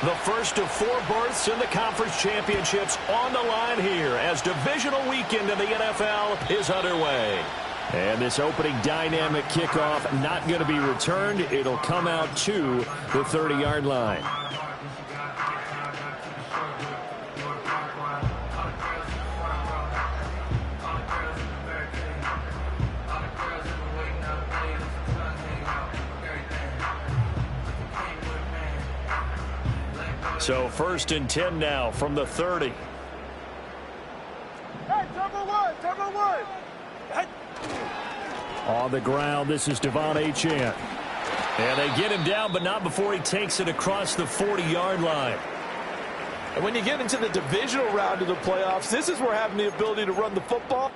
The first of 4 berths in the conference championships on the line here as divisional weekend in the NFL is underway. And this opening dynamic kickoff not going to be returned. It'll come out to the 30-yard line. So 1st and 10 now from the 30. Hey, turbo one. Hey. On the ground, this is Ww9. And they get him down, but not before he takes it across the 40-yard line. And when you get into the divisional round of the playoffs, this is where having the ability to run the football.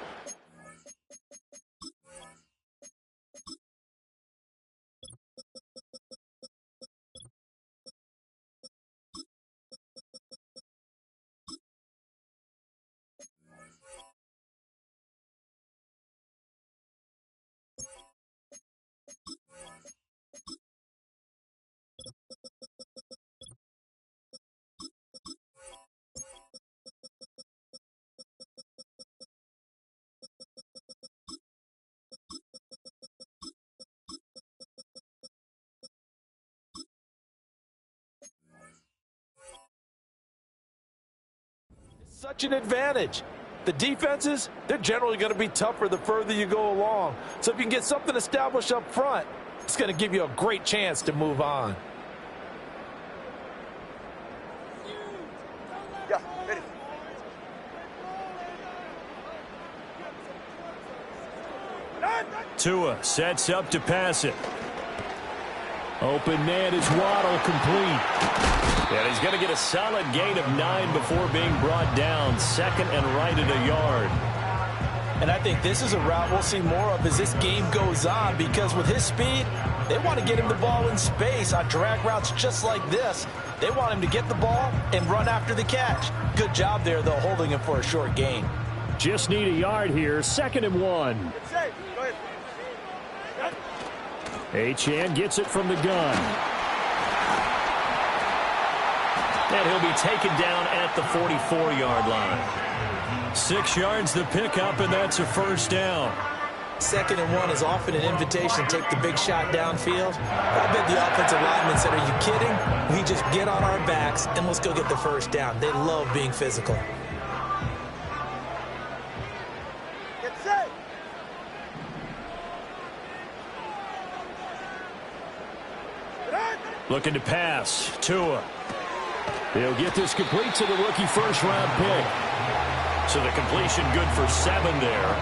Such an advantage. The defenses, they're generally going to be tougher the further you go along. So if you can get something established up front, it's going to give you a great chance to move on. Yeah, hit it. Tua sets up to pass it. Open man is Waddle, complete. And he's going to get a solid gain of 9 before being brought down. 2nd and right at a yard. And I think this is a route we'll see more of as this game goes on, because with his speed, they want to get him the ball in space on drag routes just like this. They want him to get the ball and run after the catch. Good job there, though, holding him for a short gain. Just need a yard here. 2nd and 1. Achane gets it from the gun. And he'll be taken down at the 44-yard line. 6 yards the pickup, and that's a 1st down. 2nd and 1 is often an invitation to take the big shot downfield. I bet the offensive lineman said, are you kidding? We just get on our backs and let's go get the 1st down. They love being physical. Get set. Looking to pass. Tua. He'll get this complete to the rookie first-round pick. So the completion good for 7 there,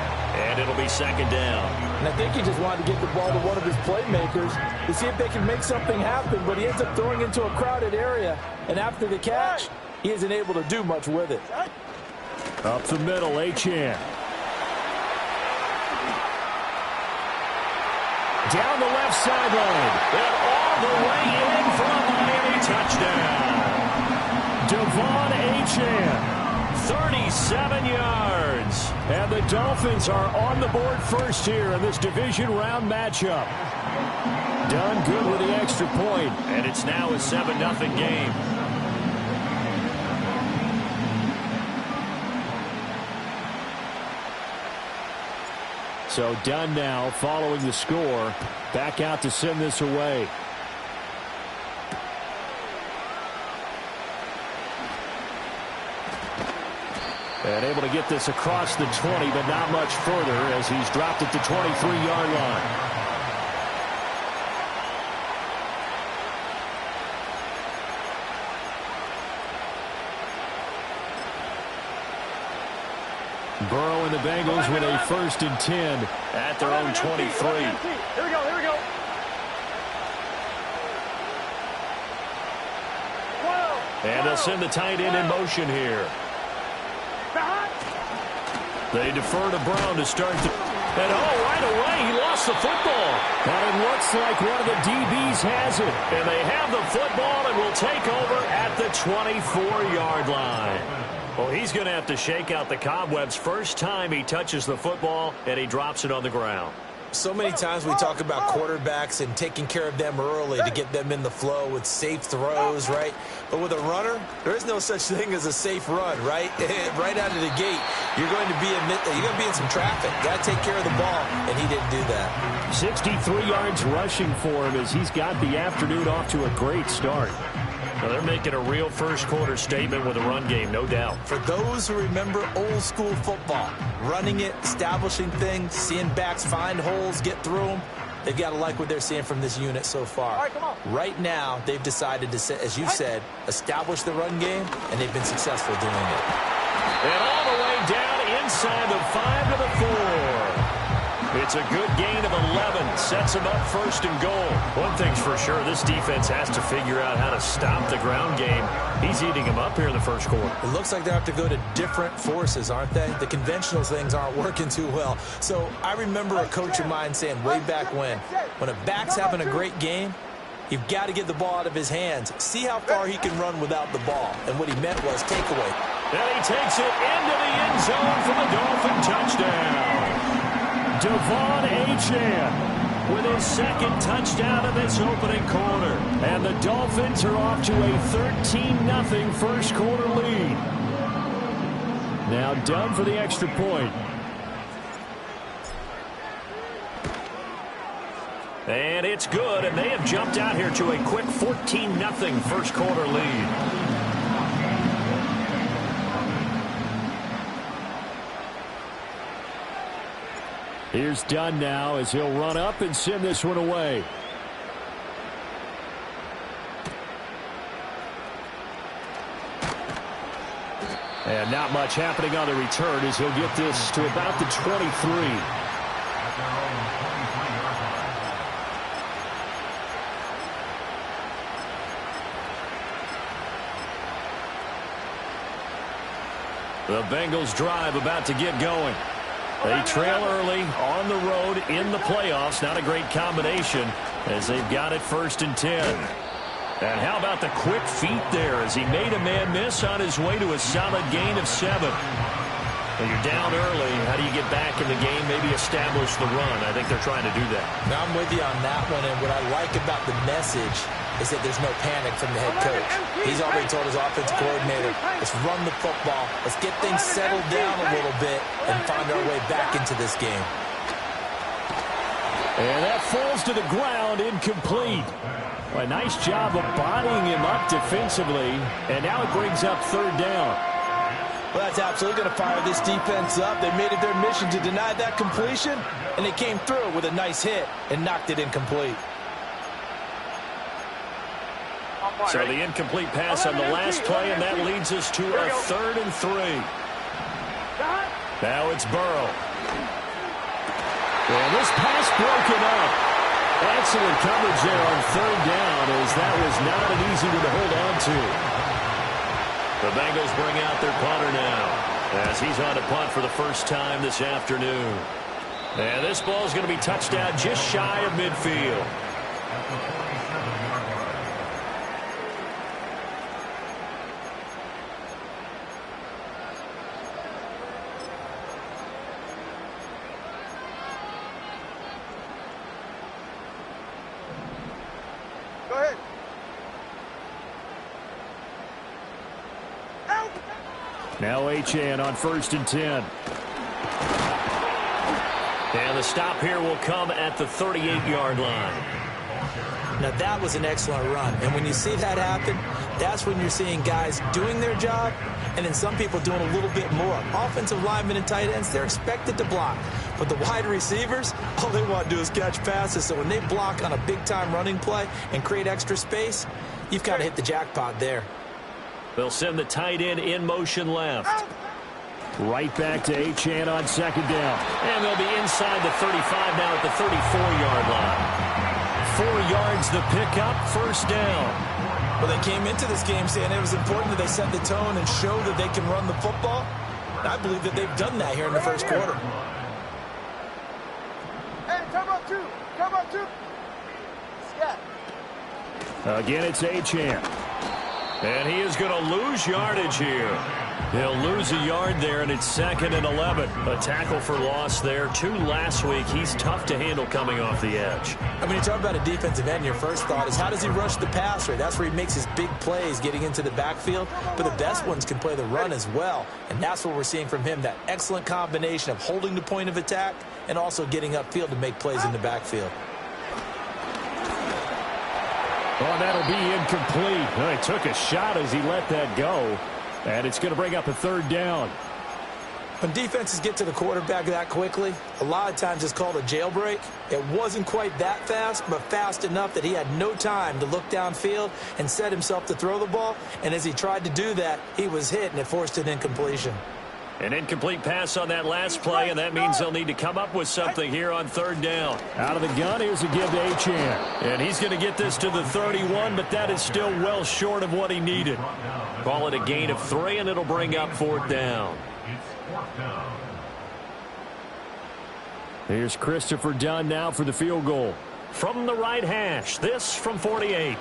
and it'll be 2nd down. And I think he just wanted to get the ball to one of his playmakers to see if they can make something happen, but he ends up throwing into a crowded area, and after the catch, he isn't able to do much with it. Up the middle, Achane. Down the left sideline, and all the way in for a Miami touchdown. Ww9, 37 yards. And the Dolphins are on the board first here in this division round matchup. Done good with the extra point, and it's now a 7-0 game. So done now following the score. Back out to send this away. And able to get this across the 20, but not much further as he's dropped at the 23-yard line. Burrow and the Bengals with a 1st and 10 at their own 23. Here we go. And they'll send the tight end in motion here. They defer to Brown to start the... And right away, he lost the football. And it looks like one of the DBs has it. And they have the football and will take over at the 24-yard line. Well, he's going to have to shake out the cobwebs first time he touches the football, and he drops it on the ground. So many times we talk about quarterbacks and taking care of them early to get them in the flow with safe throws, right? But with a runner, there is no such thing as a safe run, right? Right out of the gate, you're going to be in some traffic. Got to take care of the ball, and he didn't do that. 63 yards rushing for him as he's got the afternoon off to a great start. Well, they're making a real first-quarter statement with a run game, no doubt. For those who remember old-school football, running it, establishing things, seeing backs find holes, get through them, they've got to like what they're seeing from this unit so far. All right, come on. Right now, they've decided to, as you said, establish the run game, and they've been successful doing it. And all the way down inside the 5 to the 4. It's a good gain of 11. Sets him up first and goal. One thing's for sure, this defense has to figure out how to stop the ground game. He's eating him up here in the first quarter. It looks like they have to go to different forces, aren't they? The conventional things aren't working too well. So I remember a coach of mine saying way back when a back's having a great game, you've got to get the ball out of his hands. See how far he can run without the ball. And what he meant was takeaway. And he takes it into the end zone for the Dolphin touchdown. Devon Achane with his second touchdown of this opening quarter. And the Dolphins are off to a 13-0 first quarter lead. Now done for the extra point. And it's good, and they have jumped out here to a quick 14-0 first quarter lead. Here's Dunn now as he'll run up and send this one away. And not much happening on the return as he'll get this to about the 23. The Bengals drive about to get going. They trail early on the road in the playoffs. Not a great combination as they've got it 1st and 10. And how about the quick feet there as he made a man miss on his way to a solid gain of 7. When you're down early, how do you get back in the game, maybe establish the run? I think they're trying to do that. Now I'm with you on that one, and what I like about the message is that there's no panic from the head coach. He's already told his offensive coordinator, let's run the football, let's get things settled down a little bit and find our way back into this game. And that falls to the ground, incomplete. A nice job of bodying him up defensively, and now it brings up 3rd down. Well, that's absolutely going to fire this defense up. They made it their mission to deny that completion, and they came through with a nice hit and knocked it incomplete. So the incomplete pass on the last play, and that leads us to a 3rd and 3. Now it's Burrow. And this pass broken up. Excellent coverage there on 3rd down, as that was not an easy one to hold on to. The Bengals bring out their punter now as he's on to punt for the first time this afternoon. And this ball is going to be touched out just shy of midfield. Go ahead. Now Achane on 1st and 10. And the stop here will come at the 38-yard line. Now that was an excellent run, and when you see that happen, that's when you're seeing guys doing their job and then some people doing a little bit more. Offensive linemen and tight ends, they're expected to block, but the wide receivers, all they want to do is catch passes. So when they block on a big-time running play and create extra space, you've kind of hit the jackpot there. They'll send the tight end in motion left. Right back to Achane on 2nd down. And they'll be inside the 35 now at the 34-yard line. 4 yards the pickup, 1st down. Well, they came into this game saying it was important that they set the tone and show that they can run the football. And I believe that they've done that here in the first quarter. Hey, turbo 2. Turbo 2. Scat. Again, it's Achane. And he is going to lose yardage here. He'll lose a yard there, and it's 2nd and 11. A tackle for loss there. 2 last week. He's tough to handle coming off the edge. I mean, you talk about a defensive end, your first thought is how does he rush the passer? That's where he makes his big plays getting into the backfield. But the best ones can play the run as well. And that's what we're seeing from him, that excellent combination of holding the point of attack and also getting upfield to make plays in the backfield. Oh, that'll be incomplete. Oh, he took a shot as he let that go. And it's going to bring up a 3rd down. When defenses get to the quarterback that quickly, a lot of times it's called a jailbreak. It wasn't quite that fast, but fast enough that he had no time to look downfield and set himself to throw the ball. And as he tried to do that, he was hit, and it forced an incompletion. An incomplete pass on that last play, and that means they'll need to come up with something here on 3rd down. Out of the gun, here's a give to Achane. And he's going to get this to the 31, but that is still well short of what he needed. Call it a gain of 3, and it'll bring up 4th down. Here's Christopher Dunn now for the field goal. From the right hash, this from 48.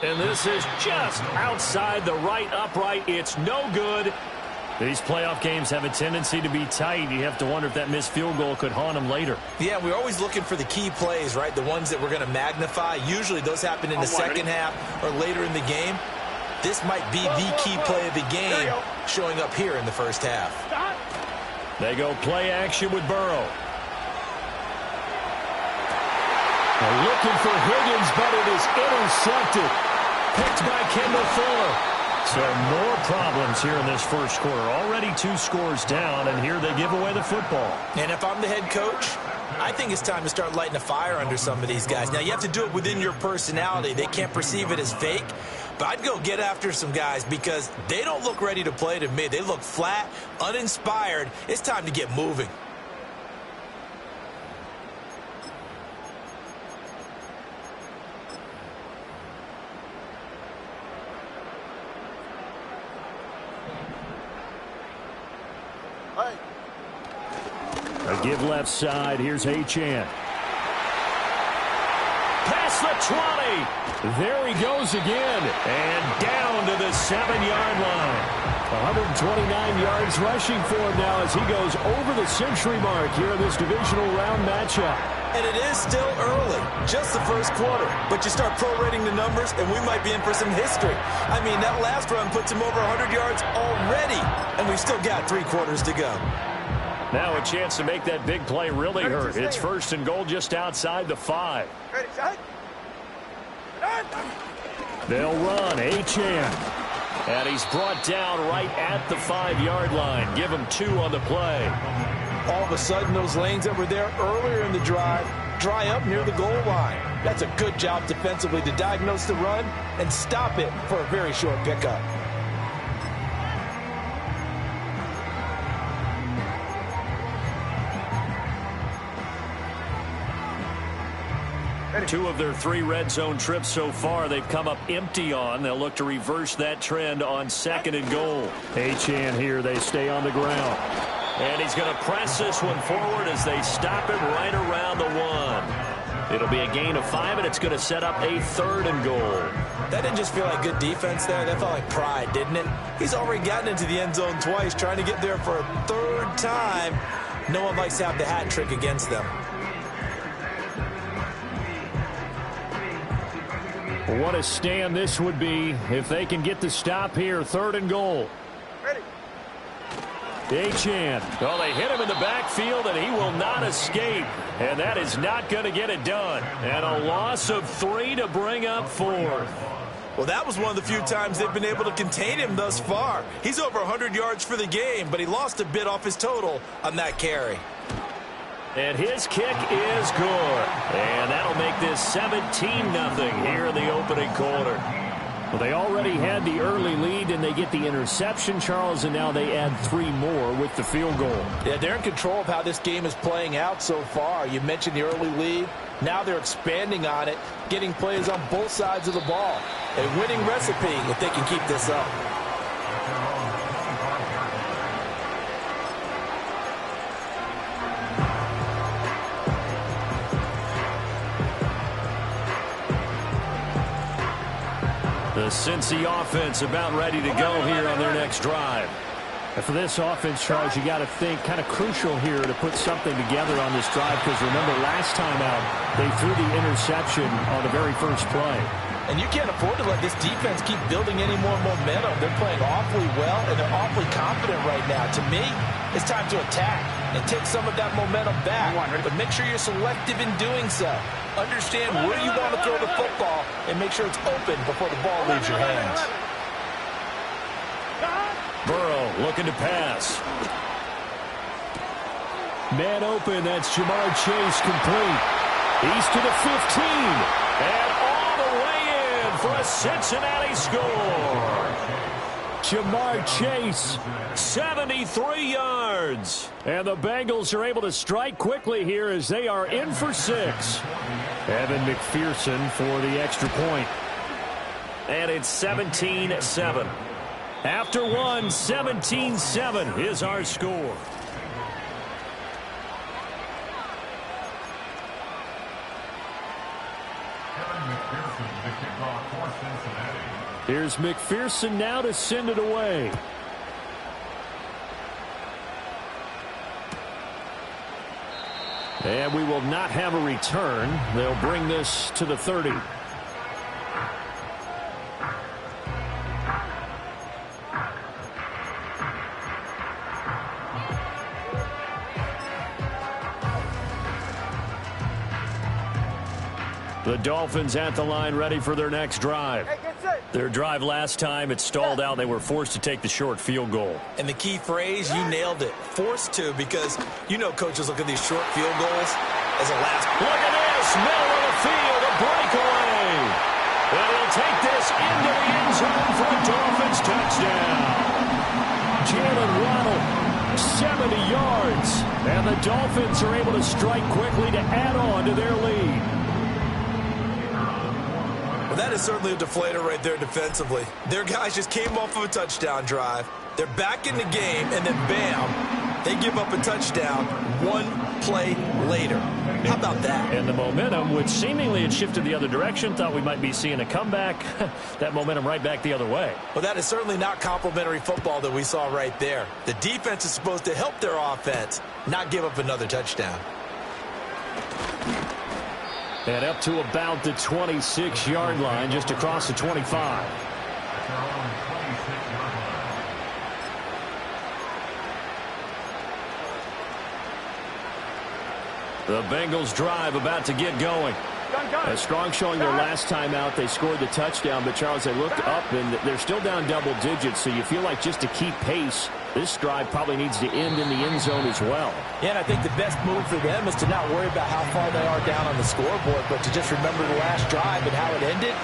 And this is just outside the right upright. It's no good. These playoff games have a tendency to be tight. You have to wonder if that missed field goal could haunt them later. Yeah, we're always looking for the key plays, right? The ones that we're going to magnify. Usually those happen in the second half or later in the game. This might be the key play of the game showing up here in the first half. They go play action with Burrow. Looking for Higgins, but it is intercepted. Picked by Kendall Fuller. So more problems here in this first quarter. Already 2 scores down, and here they give away the football. And if I'm the head coach, I think it's time to start lighting a fire under some of these guys. Now, you have to do it within your personality. They can't perceive it as fake. But I'd go get after some guys because they don't look ready to play to me. They look flat, uninspired. It's time to get moving. A give left side. Here's Achane. Past the 20. There he goes again. And down to the 7-yard line. 129 yards rushing for him now as he goes over the century mark here in this divisional round matchup. And it is still early, just the first quarter. But you start prorating the numbers, and we might be in for some history. I mean, that last run puts him over 100 yards already, and we've still got 3 quarters to go. Now a chance to make that big play really hurt. It's 1st and goal just outside the 5. Ready, set. They'll run. Achane. And he's brought down right at the 5-yard line. Give him 2 on the play. All of a sudden, those lanes that were there earlier in the drive dry up near the goal line. That's a good job defensively to diagnose the run and stop it for a very short pickup. Two of their 3 red zone trips so far they've come up empty on. They'll look to reverse that trend on 2nd and goal. Achane here. They stay on the ground. And he's going to press this one forward as they stop him right around the 1. It'll be a gain of 5, and it's going to set up a 3rd and goal. That didn't just feel like good defense there. That felt like pride, didn't it? He's already gotten into the end zone twice, trying to get there for a 3rd time. No one likes to have the hat trick against them. What a stand this would be if they can get the stop here. 3rd and goal. Ready. Achane. Well, they hit him in the backfield, and he will not escape. And that is not going to get it done. And a loss of 3 to bring up 4th. Well, that was one of the few times they've been able to contain him thus far. He's over 100 yards for the game, but he lost a bit off his total on that carry. And his kick is good. And that'll make this 17-0 here in the opening quarter. Well, they already had the early lead, and they get the interception, Charles, and now they add 3 more with the field goal. Yeah, they're in control of how this game is playing out so far. You mentioned the early lead. Now they're expanding on it, getting plays on both sides of the ball. A winning recipe if they can keep this up. The Cincy offense about ready to go here on their next drive. And for this offense, Charles, you got to think kind of crucial here to put something together on this drive, because remember last time out they threw the interception on the very first play. And you can't afford to let this defense keep building any more momentum. They're playing awfully well, and they're awfully confident right now. To me, it's time to attack and take some of that momentum back. But make sure you're selective in doing so. Understand where you want to throw the football and make sure it's open before the ball leaves your hands. Burrow looking to pass. Man open, that's Jamar Chase complete. He's to the 15. And all the way in for a Cincinnati score. Jamar Chase, 73 yards. and the Bengals are able to strike quickly here as they are in for 6. Evan McPherson for the extra point. And it's 17-7. After one, 17-7 is our score. Here's McPherson now to send it away. And we will not have a return. They'll bring this to the 30. The Dolphins at the line, ready for their next drive. Their drive last time, it stalled out. They were forced to take the short field goal. And the key phrase, you nailed it. Forced to, because you know coaches look at these short field goals as a last. Look at this, middle of the field, a breakaway. And he'll take this into the end zone for a Dolphins touchdown. Jalen Waddle, 70 yards. And the Dolphins are able to strike quickly to add on to their lead. Well, that is certainly a deflator right there defensively. Their guys just came off of a touchdown drive. They're back in the game, and then bam, they give up a touchdown one play later. How about that? And the momentum, which seemingly had shifted the other direction, thought we might be seeing a comeback. That momentum right back the other way. Well, that is certainly not complimentary football that we saw right there. The defense is supposed to help their offense, not give up another touchdown. And up to about the 26-yard line, just across the 25. The Bengals drive about to get going. A strong showing their last time out. They scored the touchdown, but Charles, they looked up and they're still down double digits, so you feel like just to keep pace, this drive probably needs to end in the end zone as well. Yeah, and I think the best move for them is to not worry about how far they are down on the scoreboard, but to just remember the last drive and how it ended.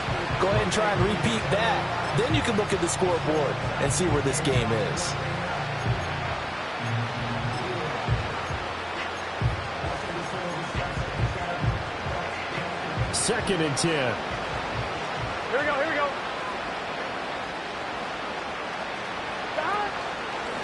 Go ahead and try and repeat that. Then you can look at the scoreboard and see where this game is. Second and 10. Here we go, here we go.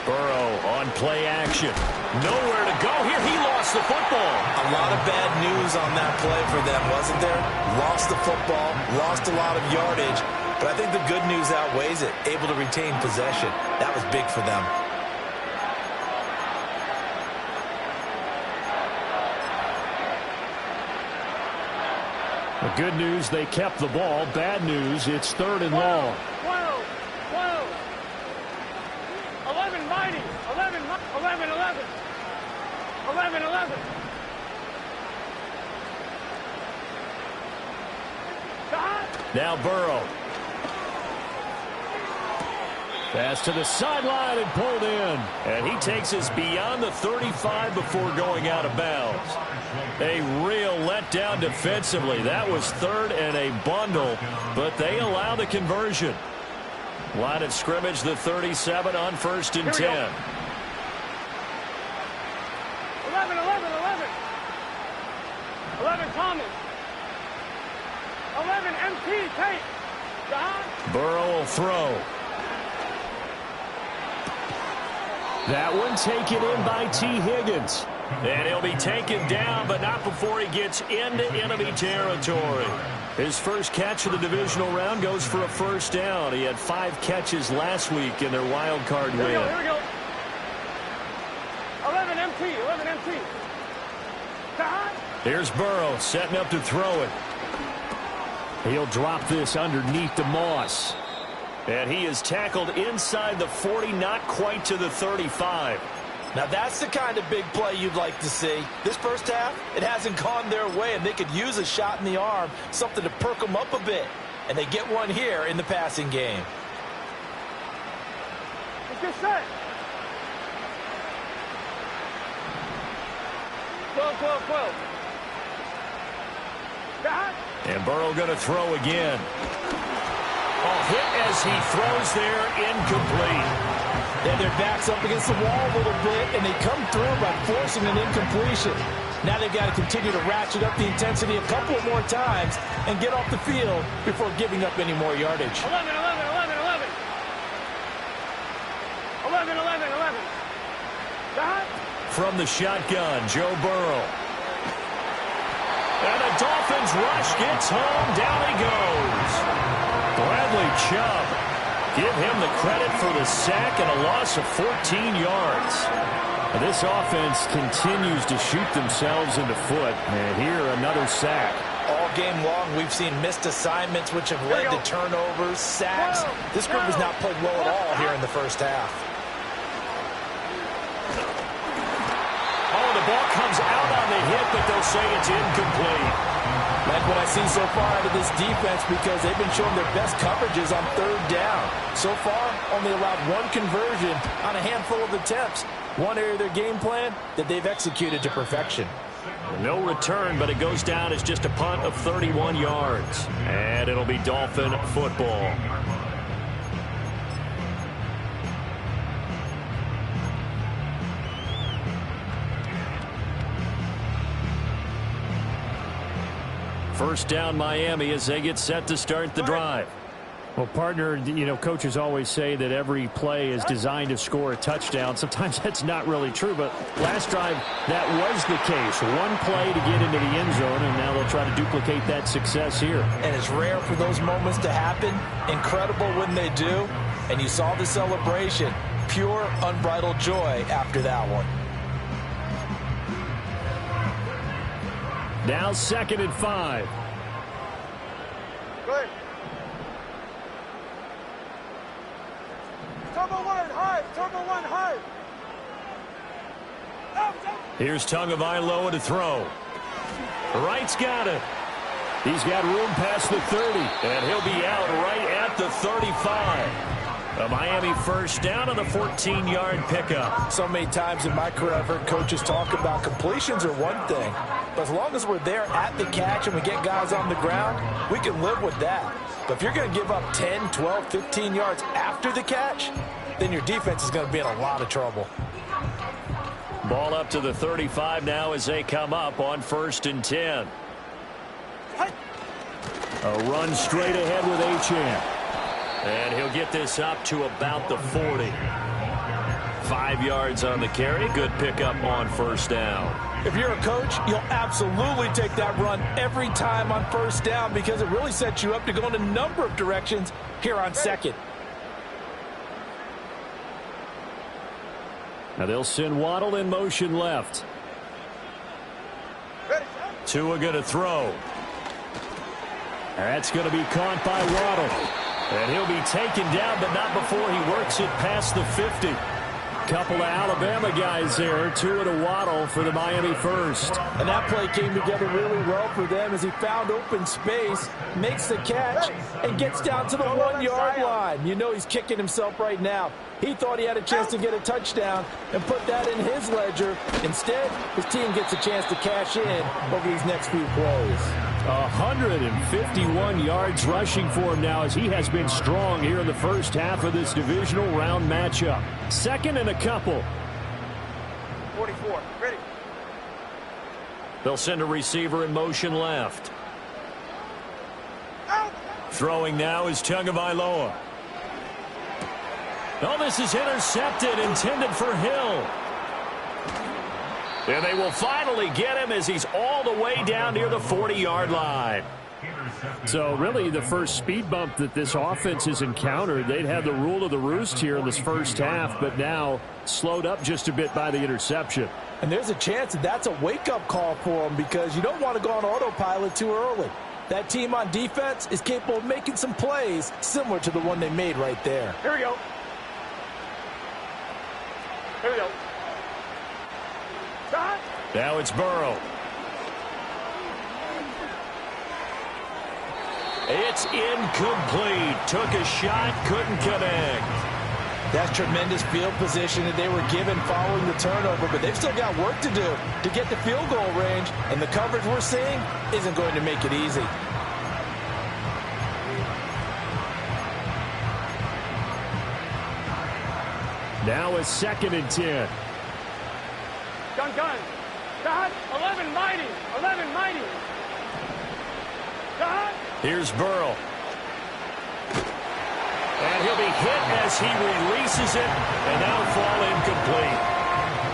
Burrow on play action. Nowhere to go here. He lost the football. A lot of bad news on that play for them, wasn't there? Lost the football, lost a lot of yardage, but I think the good news outweighs it. Able to retain possession. That was big for them. The good news, they kept the ball. Bad news, it's third and long. 12, 11, mighty, 11, 11, 11, 11, 11. Now Burrow. Pass to the sideline and pulled in. And he takes us beyond the 35 before going out of bounds. A real letdown defensively. That was third and a bundle, but they allow the conversion. Line of scrimmage, the 37 on 1st and 10. 11, 11, 11. 11, Thomas. 11, MT, Tate. John. Burrow will throw. That one taken in by T. Higgins. And he'll be taken down, but not before he gets into enemy territory. His first catch of the divisional round goes for a first down. He had 5 catches last week in their wild card win. Here we go. 11 MT, 11 MT. Here's Burrow setting up to throw it. He'll drop this underneath the Moss. And he is tackled inside the 40, not quite to the 35. Now that's the kind of big play you'd like to see. This first half, it hasn't gone their way, and they could use a shot in the arm, something to perk them up a bit. And they get one here in the passing game. Let's get set. 12, 12, 12. And Burrow going to throw again. Oh, hit as he throws there, incomplete. And their back's up against the wall a little bit, and they come through by forcing an incompletion. Now they've got to continue to ratchet up the intensity a couple more times and get off the field before giving up any more yardage. 11, 11, 11, 11. 11, 11, 11. From the shotgun, Joe Burrow. And the Dolphins rush gets home. Down he goes. Bradley Chubb. Give him the credit for the sack and a loss of 14 yards. This offense continues to shoot themselves in the foot. And here, another sack. All game long, we've seen missed assignments, which have led to turnovers, sacks. This group has not played well at all here in the first half. Oh, the ball comes out on the hit, but they'll say it's incomplete. Like what I see so far out of this defense, because they've been showing their best coverages on third down. So far, only allowed 1 conversion on a handful of attempts. One area of their game plan that they've executed to perfection. No return, but it goes down as just a punt of 31 yards. And it'll be Dolphin football. First down, Miami, as they get set to start the drive. Well, partner, you know, coaches always say that every play is designed to score a touchdown. Sometimes that's not really true, but last drive, that was the case. One play to get into the end zone, and now they'll try to duplicate that success here. And it's rare for those moments to happen. Incredible when they do. And you saw the celebration. Pure, unbridled joy after that one. Now 2nd and 5. Good. Turbo 1 high. Turbo 1 high. Here's Tagovailoa to throw. Wright's got it. He's got room past the 30, and he'll be out right at the 35. A Miami first down on the 14-yard pickup. So many times in my career I've heard coaches talk about completions are one thing, but as long as we're there at the catch and we get guys on the ground, we can live with that. But if you're going to give up 10, 12, 15 yards after the catch, then your defense is going to be in a lot of trouble. Ball up to the 35 now as they come up on 1st and 10. A run straight ahead with Achane. And he'll get this up to about the 40. 5 yards on the carry. Good pickup on first down. If you're a coach, you'll absolutely take that run every time on first down because it really sets you up to go in a number of directions here on 2nd. Now they'll send Waddle in motion left. Tua going to throw. That's going to be caught by Waddle. And he'll be taken down, but not before he works it past the 50. Couple of Alabama guys there. Tua to Waddle for the Miami first. And that play came together really well for them as he found open space, makes the catch, and gets down to the 1-yard line. You know he's kicking himself right now. He thought he had a chance to get a touchdown and put that in his ledger. Instead, his team gets a chance to cash in over these next few plays. 151 yards rushing for him now as he has been strong here in the first half of this divisional round matchup. 2nd and a couple. 44. Ready. They'll send a receiver in motion left. Throwing now is Tagovailoa. Oh, this is intercepted, intended for Hill. And they will finally get him as he's all the way down near the 40-yard line. So really the first speed bump that this offense has encountered, they'd had the rule of the roost here in this first half, but now slowed up just a bit by the interception. And there's a chance that that's a wake-up call for them because you don't want to go on autopilot too early. That team on defense is capable of making some plays similar to the one they made right there. Here we go. Here we go. Shot. Now it's Burrow. It's incomplete. Took a shot, couldn't connect. That's tremendous field position that they were given following the turnover, but they've still got work to do to get the field goal range, and the coverage we're seeing isn't going to make it easy. Now it's 2nd and 10. Gun. Shot. 11 mighty. 11 mighty. Shot. Here's Burrow. And he'll be hit as he releases it, and that'll fall incomplete.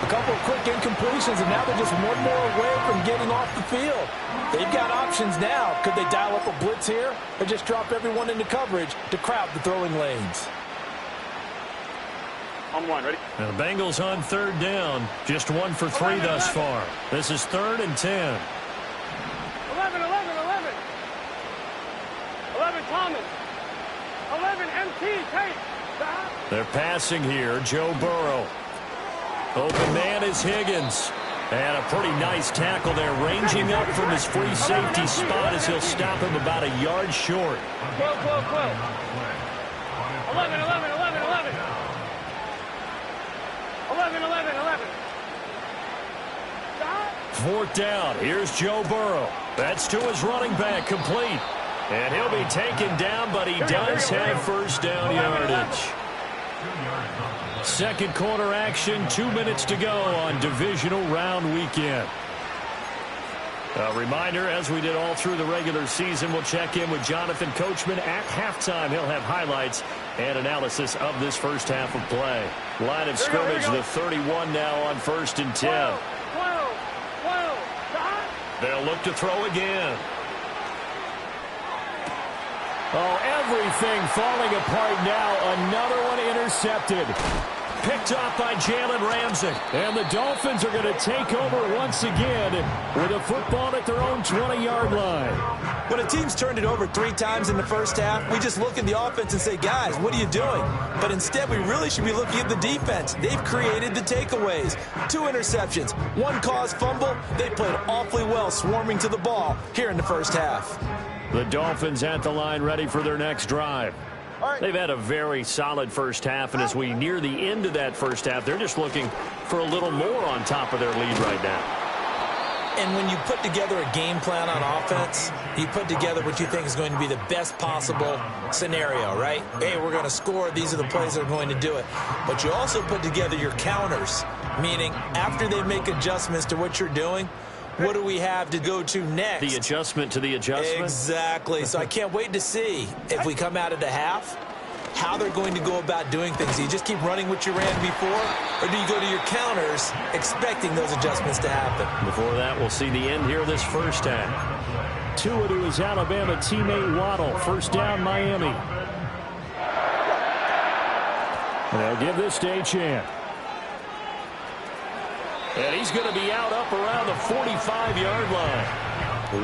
A couple of quick incompletions, and now they're just one more away from getting off the field. They've got options now. Could they dial up a blitz here or just drop everyone into coverage to crowd the throwing lanes? On one, ready? Now the Bengals on 3rd down. Just 1 for 3 thus far. This is 3rd and 10. 11. 11 Thomas. 11 MT. Tate. Shot. They're passing here. Joe Burrow. Open man is Higgins. And a pretty nice tackle there, ranging up from his free safety spot as he'll stop him about a yard short. 12. 11. 11. Shot. 4th down. Here's Joe Burrow. That's to his running back, complete. And he'll be taken down, but he does have first down yardage. Second quarter action, 2 minutes to go on divisional round weekend. A reminder, as we did all through the regular season, we'll check in with Jonathan Coachman at halftime. He'll have highlights and analysis of this first half of play. Line of scrimmage, the 31 now on 1st and 10. 12. They'll look to throw again. Oh, everything falling apart now. Another one intercepted. Picked off by Jalen Ramsey. And the Dolphins are going to take over once again with a football at their own 20-yard line. When a team's turned it over 3 times in the first half, we just look at the offense and say, guys, what are you doing? But instead, we really should be looking at the defense. They've created the takeaways. 2 interceptions, 1 caused fumble. They played awfully well swarming to the ball here in the first half. The Dolphins at the line ready for their next drive. They've had a very solid first half, and as we near the end of that first half, they're just looking for a little more on top of their lead right now. And when you put together a game plan on offense, you put together what you think is going to be the best possible scenario, right? Hey, we're going to score. These are the plays that are going to do it. But you also put together your counters, meaning after they make adjustments to what you're doing, what do we have to go to next? The adjustment to the adjustment? Exactly. So I can't wait to see if we come out of the half, how they're going to go about doing things. Do you just keep running what you ran before, or do you go to your counters expecting those adjustments to happen? Before that, we'll see the end here of this first half. Tua to his Alabama teammate Waddle. First down, Miami. And they'll give this to Achane. And he's going to be out up around the 45-yard line.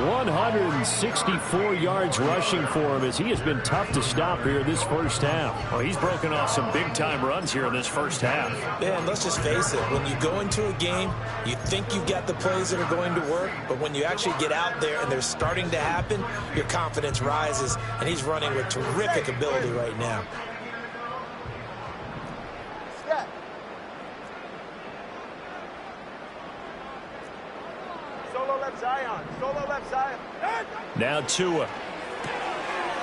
164 yards rushing for him as he has been tough to stop here this first half. Well, he's broken off some big-time runs here in this first half. Yeah, and let's just face it. When you go into a game, you think you've got the plays that are going to work, but when you actually get out there and they're starting to happen, your confidence rises, and he's running with terrific ability right now. Solo left side. Now Tua.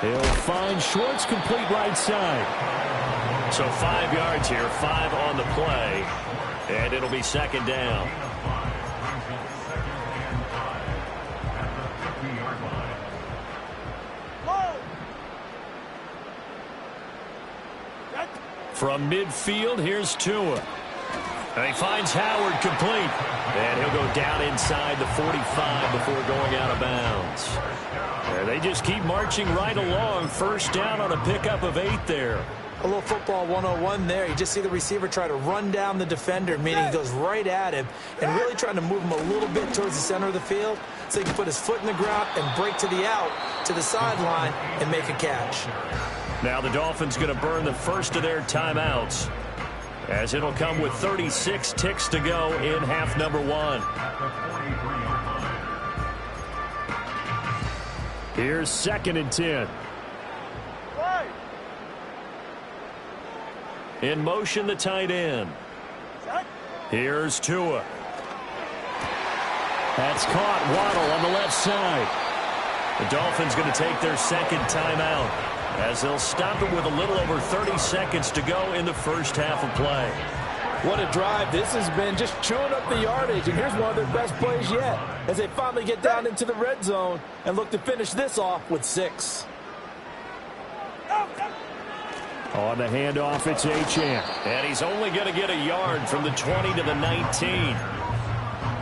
He'll find Schwartz, complete right side. So 5 yards here, 5 on the play, and it'll be 2nd down. From midfield, here's Tua. And he finds Howard complete. And he'll go down inside the 45 before going out of bounds. And they just keep marching right along. First down on a pickup of 8 there. A little football 101 there. You just see the receiver try to run down the defender, meaning he goes right at him and really trying to move him a little bit towards the center of the field so he can put his foot in the ground and break to the out, to the sideline, and make a catch. Now the Dolphins going to burn the first of their timeouts, as it'll come with 36 ticks to go in half number 1. Here's 2nd and 10. In motion, the tight end. Here's Tua. That's caught. Waddle on the left side. The Dolphins going to take their 2nd timeout, as they'll stop it with a little over 30 seconds to go in the first half of play. What a drive. This has been just chewing up the yardage, and here's one of their best plays yet as they finally get down into the red zone and look to finish this off with 6. On the handoff, it's Achane. And he's only going to get a yard from the 20 to the 19.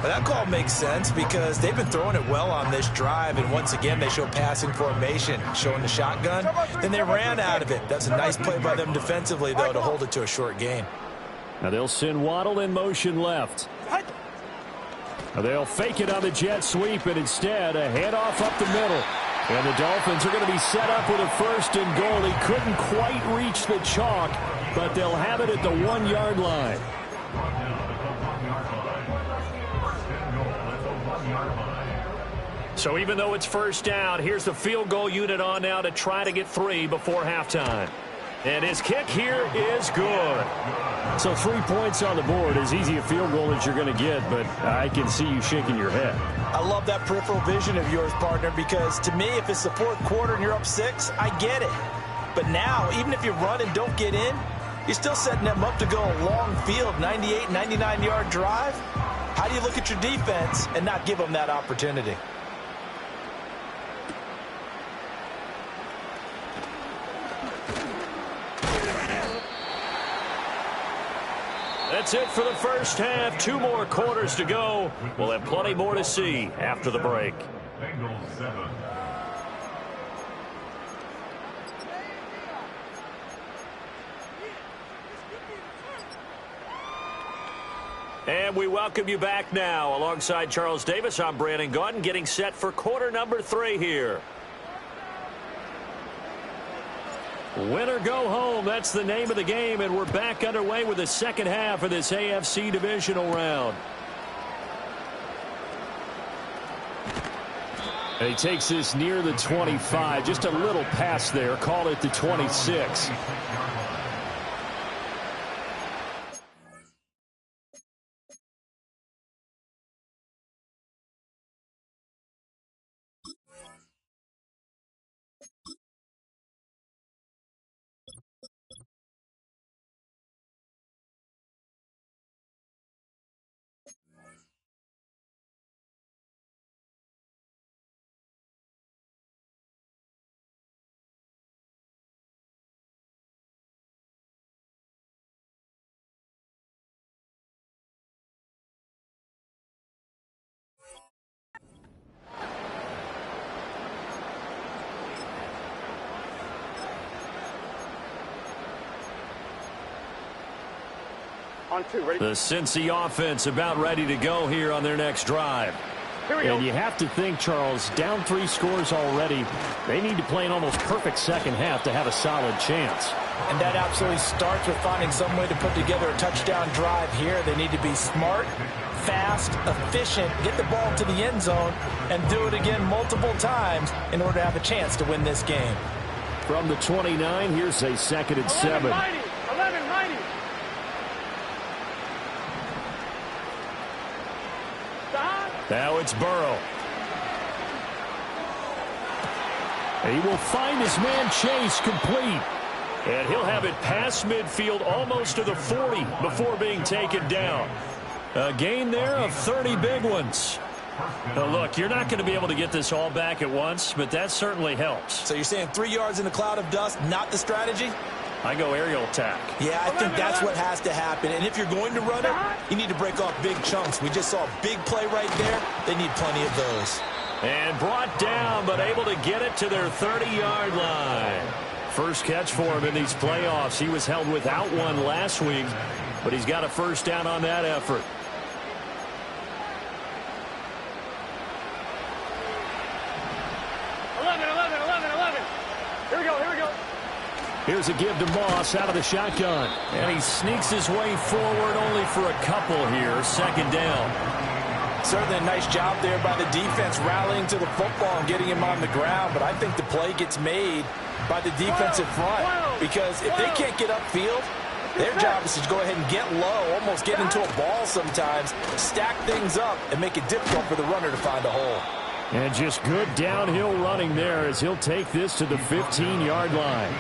Well, that call makes sense because they've been throwing it well on this drive, and once again they show passing formation, showing the shotgun. Then they ran out of it. That's a nice play by them defensively, though, to hold it to a short gain. Now they'll send Waddle in motion left. Now they'll fake it on the jet sweep, and instead a handoff up the middle. And the Dolphins are going to be set up with a 1st and goal. He couldn't quite reach the chalk, but they'll have it at the 1-yard line. So even though it's first down, here's the field goal unit on now to try to get 3 before halftime. And his kick here is good. So 3 points on the board, as easy a field goal as you're going to get, but I can see you shaking your head. I love that peripheral vision of yours, partner, because to me, if it's the 4th quarter and you're up 6, I get it. But now, even if you run and don't get in, you're still setting them up to go a long field, 98, 99-yard drive. How do you look at your defense and not give them that opportunity? That's it for the first half. 2 more quarters to go. We'll have plenty more to see after the break. And we welcome you back now. Alongside Charles Davis, I'm Brandon Gaudin, getting set for quarter number 3 here. Win or go home, that's the name of the game, and we're back underway with the second half of this AFC divisional round. And he takes this near the 25, just a little pass there, call it the 26. On 2, ready? The Cincy offense about ready to go here on their next drive. Here we go. And you have to think, Charles, down 3 scores already. They need to play an almost perfect second half to have a solid chance. And that absolutely starts with finding some way to put together a touchdown drive here. They need to be smart, fast, efficient, get the ball to the end zone, and do it again multiple times in order to have a chance to win this game. From the 29, here's a 2nd and 7. 11-90. Now it's Burrow. And he will find his man Chase complete. And he'll have it past midfield almost to the 40 before being taken down. A gain there of 30 big ones. Now look, you're not going to be able to get this all back at once, but that certainly helps. So you're saying 3 yards in a cloud of dust, not the strategy? I go aerial attack. Yeah, I think that's what has to happen. And if you're going to run it, you need to break off big chunks. We just saw a big play right there. They need plenty of those. And brought down, but able to get it to their 30-yard line. First catch for him in these playoffs. He was held without one last week, but he's got a first down on that effort. Here's a give to Moss out of the shotgun. And he sneaks his way forward only for a couple here. Second down. Certainly a nice job there by the defense rallying to the football and getting him on the ground. But I think the play gets made by the defensive front. Because if they can't get upfield, their job is to go ahead and get low, almost get into a ball sometimes, stack things up, and make it difficult for the runner to find a hole. And just good downhill running there as he'll take this to the 15-yard line.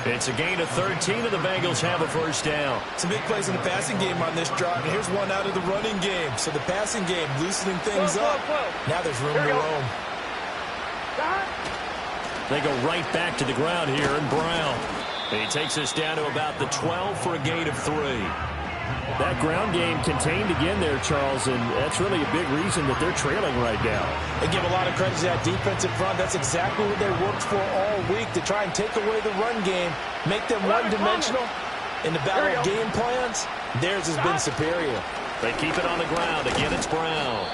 It's a gain of 13, and the Bengals have a first down. Some big plays in the passing game on this drive, and here's one out of the running game. So the passing game loosening things up. Now there's room to roam. They go right back to the ground here, and Brown. And he takes us down to about the 12 for a gain of 3. That ground game contained again there, Charles, and that's really a big reason that they're trailing right now. They give a lot of credit to that defensive front. That's exactly what they worked for all week, to try and take away the run game, make them one-dimensional. In the battle of game plans, theirs has been superior. They keep it on the ground. Again, it's Brown.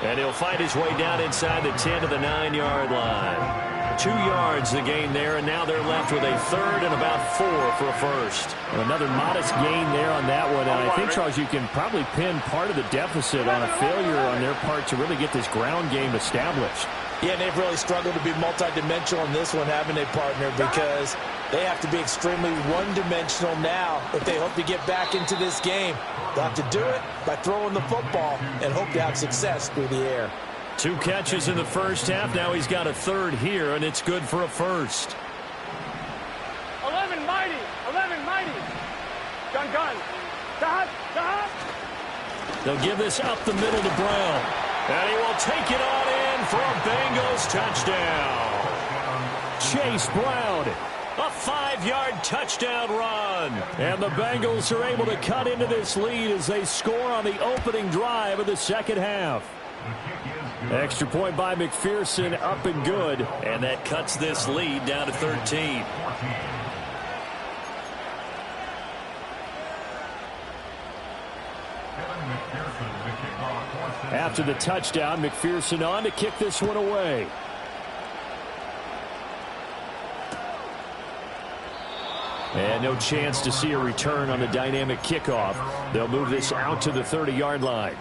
And he'll fight his way down inside the 10 to the 9-yard line. 2 yards the gain there, and now they're left with a third and about 4 for a first. Another modest gain there on that one, and I think, Charles, you can probably pin part of the deficit on a failure on their part to really get this ground game established. Yeah, and they've really struggled to be multidimensional in this one, haven't they, partner, because they have to be extremely one-dimensional now if they hope to get back into this game. They'll have to do it by throwing the football and hope to have success through the air. 2 catches in the first half. Now he's got a third here, and it's good for a first. 11 mighty. 11 mighty. Gun. Dot. They'll give this up the middle to Brown. And he will take it on in for a Bengals touchdown. Chase Brown. A 5-yard touchdown run. And the Bengals are able to cut into this lead as they score on the opening drive of the second half. Extra point by McPherson, up and good. And that cuts this lead down to 13. After the touchdown, McPherson on to kick this one away. And no chance to see a return on the dynamic kickoff. They'll move this out to the 30-yard line.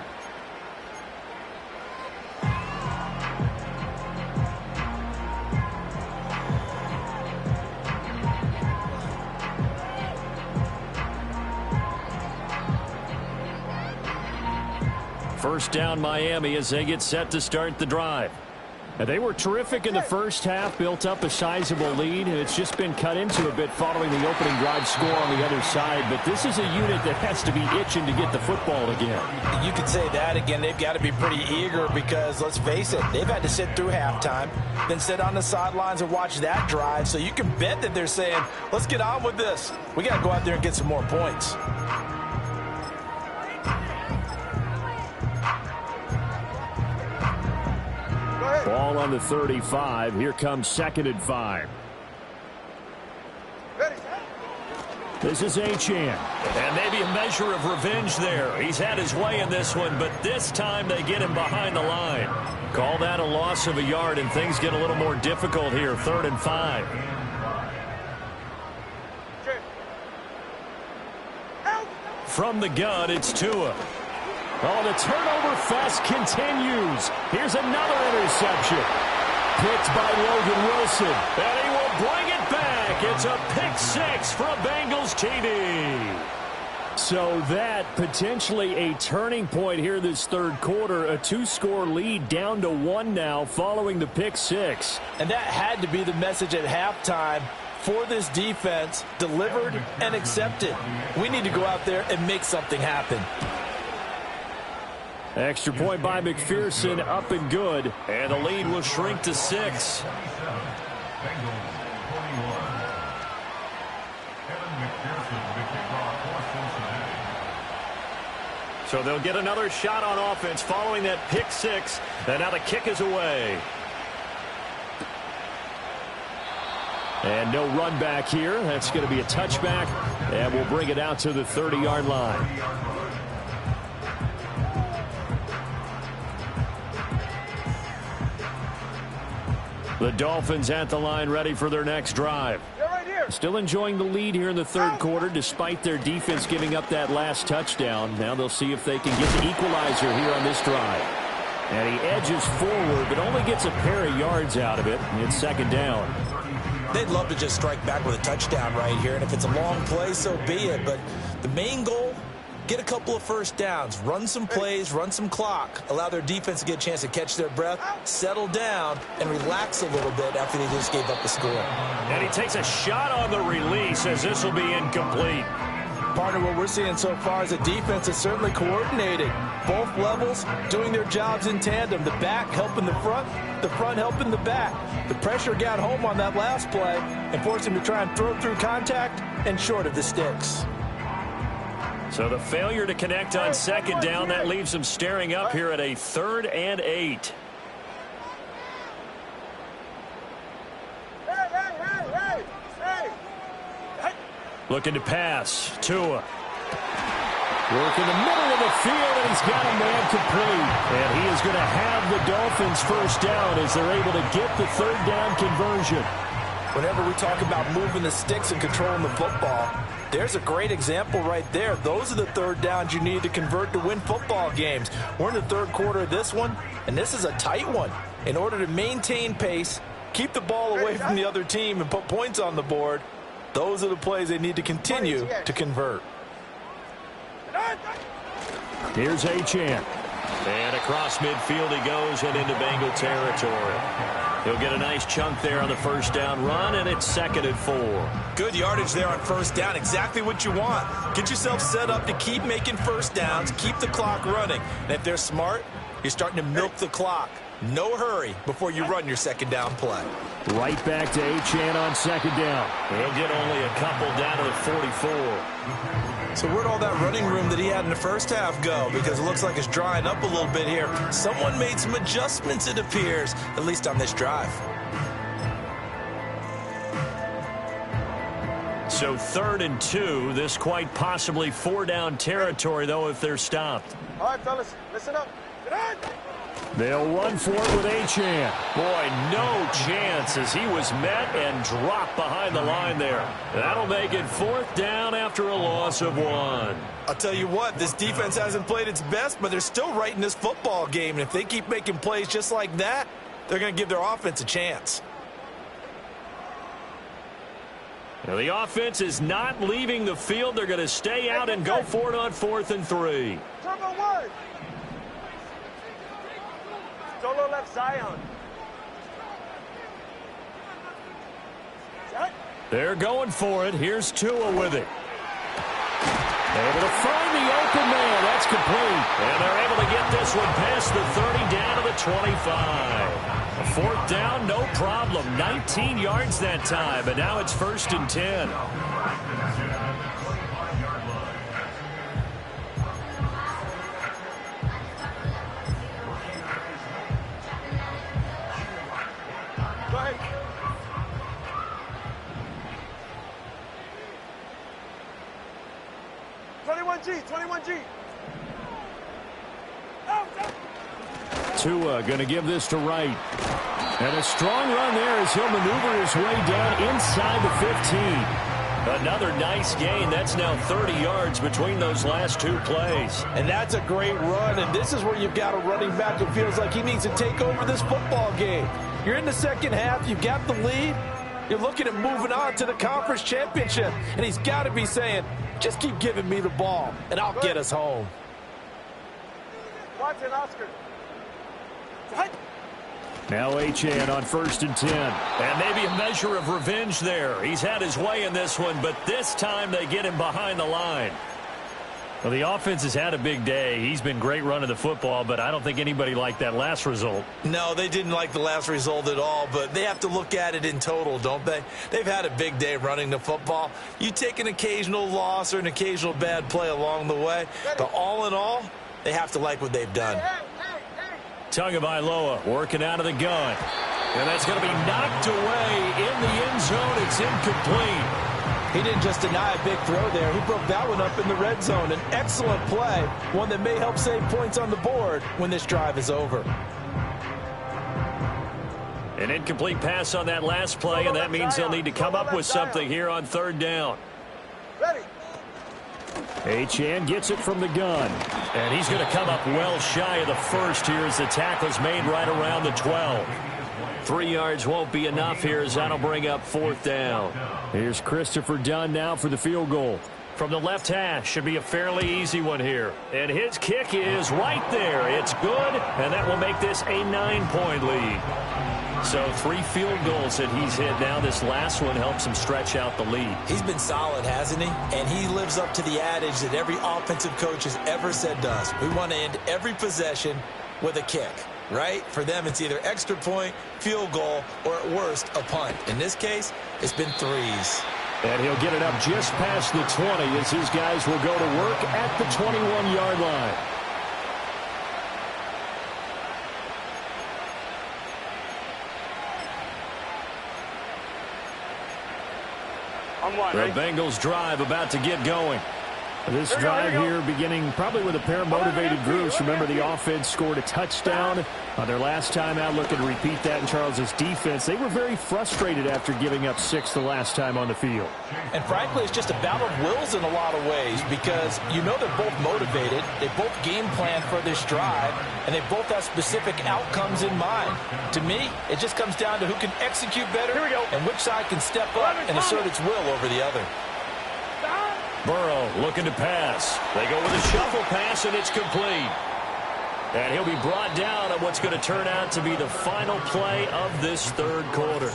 First down Miami as they get set to start the drive. Now, they were terrific in the first half, built up a sizable lead, and it's just been cut into a bit following the opening drive score on the other side. But this is a unit that has to be itching to get the football again. You could say that again. They've got to be pretty eager because, let's face it, they've had to sit through halftime, then sit on the sidelines and watch that drive. So you can bet that they're saying, let's get on with this. We got to go out there and get some more points. Ball on the 35. Here comes 2nd and 5. This is Achane. And maybe a measure of revenge there. He's had his way in this one, but this time they get him behind the line. Call that a loss of a yard, and things get a little more difficult here. 3rd and 5. From the gun, it's Tua. Oh, the turnover fest continues. Here's another interception. Picked by Logan Wilson. And he will bring it back. It's a pick 6 for a Bengals TD. So that potentially a turning point here this third quarter. A 2-score lead down to 1 now following the pick 6. And that had to be the message at halftime for this defense. Delivered and accepted. We need to go out there and make something happen. Extra point by McPherson, up and good. And the lead will shrink to 6. So they'll get another shot on offense following that pick six. And now the kick is away. And no run back here. That's going to be a touchback. And we'll bring it out to the 30-yard line. The Dolphins at the line ready for their next drive. Still enjoying the lead here in the third quarter despite their defense giving up that last touchdown. Now they'll see if they can get the equalizer here on this drive. And he edges forward but only gets a pair of yards out of it. It's second down. They'd love to just strike back with a touchdown right here, and if it's a long play, so be it. But the main goal, get a couple of first downs, run some plays, run some clock, allow their defense to get a chance to catch their breath, settle down, and relax a little bit after they just gave up the score. And he takes a shot on the release as this will be incomplete. Partner, what we're seeing so far is the defense is certainly coordinated. Both levels doing their jobs in tandem. The back helping the front helping the back. The pressure got home on that last play and forced him to try and throw through contact and short of the sticks. So the failure to connect on second down, that leaves them staring up here at a 3rd and 8. Looking to pass. Tua. Work in the middle of the field, and he's got a man complete. And he is going to have the Dolphins first down as they're able to get the 3rd down conversion. Whenever we talk about moving the sticks and controlling the football, there's a great example right there. Those are the 3rd downs you need to convert to win football games. We're in the third quarter of this one, and this is a tight one. In order to maintain pace, keep the ball away from the other team, and put points on the board, those are the plays they need to continue to convert. Here's Achane. And across midfield he goes and into Bengal territory. He'll get a nice chunk there on the first down run, and it's 2nd and 4. Good yardage there on first down. Exactly what you want. Get yourself set up to keep making first downs, keep the clock running. And if they're smart, you're starting to milk the clock. No hurry before you run your second down play. Right back to Achane on second down. He'll get only a couple down to the 44. So where'd all that running room that he had in the first half go? Because it looks like it's drying up a little bit here. Someone made some adjustments, it appears, at least on this drive. So 3rd and 2. This quite possibly 4-down territory, though, if they're stopped. All right, fellas, listen up. They'll run for it with Achane. Boy, no chance as he was met and dropped behind the line there. That'll make it 4th down after a loss of 1. I'll tell you what, this defense hasn't played its best, but they're still right in this football game. And if they keep making plays just like that, they're going to give their offense a chance. Now, the offense is not leaving the field. They're going to stay out and go for it on 4th and 3. Turbo 1. Solo left Zion. They're going for it. Here's Tua with it. Able to find the open man. That's complete. And they're able to get this one past the 30 down to the 25. A 4th down, no problem. 19 yards that time. But now it's 1st and 10. Go ahead. G21G. Tua going to give this to Wright. And a strong run there as he'll maneuver his way down inside the 15. Another nice gain. That's now 30 yards between those last 2 plays. And that's a great run, and this is where you've got a running back who feels like he needs to take over this football game. You're in the second half. You've got the lead. You're looking at moving on to the conference championship, and he's got to be saying, just keep giving me the ball, and I'll get us home. Watch it, Oscar. Now Achane on 1st and 10. And maybe a measure of revenge there. He's had his way in this one, but this time they get him behind the line. Well, the offense has had a big day. He's been great running the football, but I don't think anybody liked that last result. No, they didn't like the last result at all, but they have to look at it in total, don't they? They've had a big day running the football. You take an occasional loss or an occasional bad play along the way, but all in all, they have to like what they've done. Tagovailoa working out of the gun. And that's going to be knocked away in the end zone. It's incomplete. He didn't just deny a big throw there. He broke that one up in the red zone. An excellent play, one that may help save points on the board when this drive is over. An incomplete pass on that last play, and that means they'll need to come up with something here on third down. Ready. Achane gets it from the gun. And he's going to come up well shy of the first here as the tackle's made right around the 12. 3 yards won't be enough here as that'll bring up fourth down. Here's Christopher Dunn now for the field goal. From the left hash, should be a fairly easy one here. And his kick is right there. It's good, and that will make this a 9-point lead. So 3 field goals that he's hit now. This last one helps him stretch out the lead. He's been solid, hasn't he? And he lives up to the adage that every offensive coach has ever said to us. We want to end every possession with a kick. Right? For them, it's either extra point, field goal, or at worst, a punt. In this case, it's been 3s. And he'll get it up just past the 20 as his guys will go to work at the 21-yard line. The Bengals drive about to get going. This drive here beginning probably with a pair of motivated groups. Remember, the offense scored a touchdown on their last time out. Looking to repeat that in Charles's defense. They were very frustrated after giving up 6 the last time on the field. And frankly, it's just a battle of wills in a lot of ways because you know they're both motivated. They both game plan for this drive, and they both have specific outcomes in mind. To me, it just comes down to who can execute better and which side can step up and assert its will over the other. Burrow looking to pass. They go with a shuffle pass, and it's complete. And he'll be brought down on what's going to turn out to be the final play of this third quarter.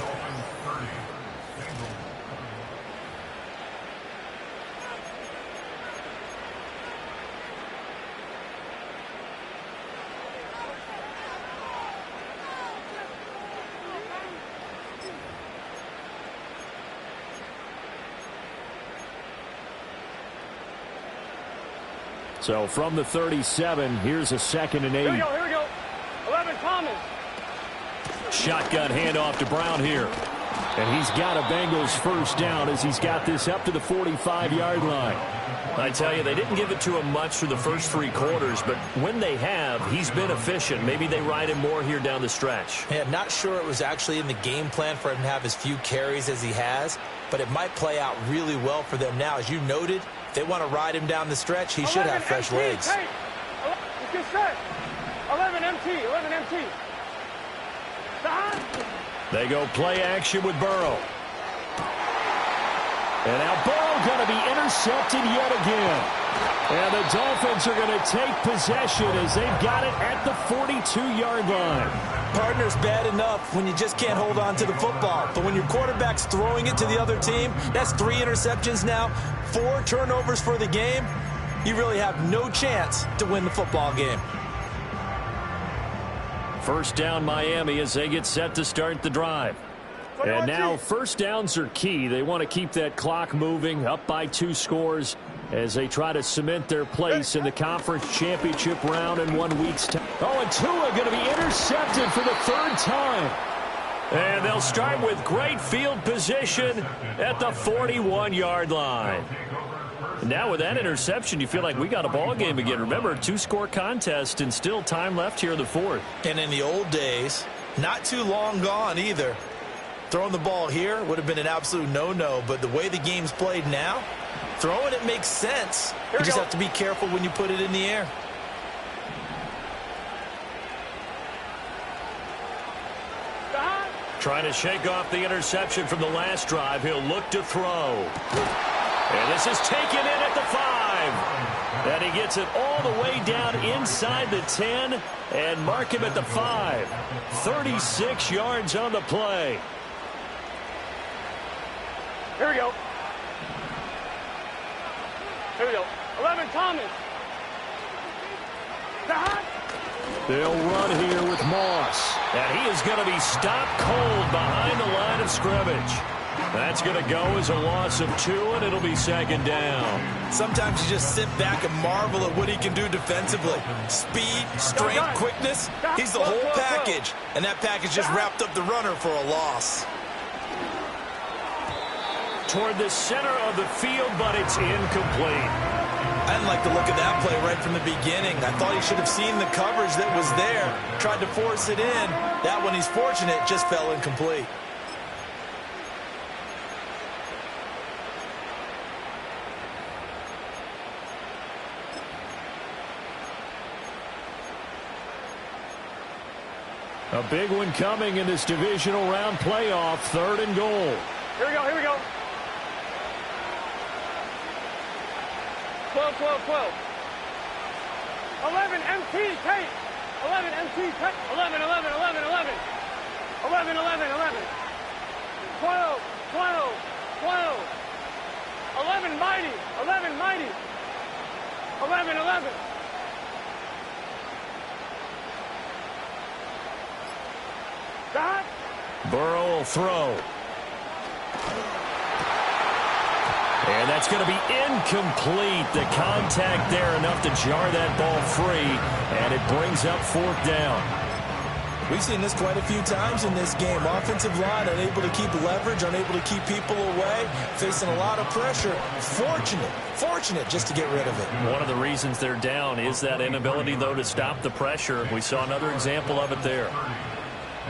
So from the 37, here's a 2nd and 8. Here we go. 11, Thomas. Shotgun handoff to Brown here. And he's got a Bengals first down as he's got this up to the 45-yard line. I tell you, they didn't give it to him much through the first 3 quarters, but when they have, he's been efficient. Maybe they ride him more here down the stretch. Yeah, not sure it was actually in the game plan for him to have as few carries as he has, but it might play out really well for them now. As you noted, if they want to ride him down the stretch, he should have fresh legs. Hey, get set. 11 MT. They go play action with Burrow. And now Burrow going to be intercepted yet again. And the Dolphins are going to take possession as they've got it at the 42-yard line. Partner's bad enough when you just can't hold on to the football. But when your quarterback's throwing it to the other team, that's 3 interceptions now, 4 turnovers for the game. You really have no chance to win the football game. First down Miami as they get set to start the drive. And now first downs are key. They want to keep that clock moving, up by 2 scores as they try to cement their place in the conference championship round in 1 week's time. Oh, and Tua going to be intercepted for the 3rd time. And they'll start with great field position at the 41-yard line. Now with that interception, you feel like we got a ball game again. Remember, 2-score contest and still time left here in the 4th. And in the old days, not too long gone either, throwing the ball here would have been an absolute no-no. But the way the game's played now, throwing it makes sense. You just have to be careful when you put it in the air. Trying to shake off the interception from the last drive. He'll look to throw. And this is taken in at the 5. And he gets it all the way down inside the 10 and mark him at the 5. 36 yards on the play. Here we go. 11 Thomas. They'll run here with Moss. And he is going to be stopped cold behind the line of scrimmage. That's going to go as a loss of 2, and it'll be second down. Sometimes you just sit back and marvel at what he can do defensively. Speed, strength, quickness. He's the whole package. And that package just wrapped up the runner for a loss. Toward the center of the field, but it's incomplete. I didn't like the look of that play right from the beginning. I thought he should have seen the coverage that was there, tried to force it in. That one, he's fortunate, just fell incomplete. A big one coming in this divisional round playoff, 3rd and goal. Here we go, here we go. 12, 12, 12. 11, MT, Tate. 11, MT, Tate. 11, 11, 11, 11. 11, 11, 11. 12, 12, 12. 11, Mighty. 11, Mighty. 11, 11. Dot. Burrow will throw. And that's going to be incomplete. The contact there enough to jar that ball free, and it brings up 4th down. We've seen this quite a few times in this game. Offensive line unable to keep leverage, unable to keep people away, facing a lot of pressure. Fortunate just to get rid of it. One of the reasons they're down is that inability, though, to stop the pressure. We saw another example of it there.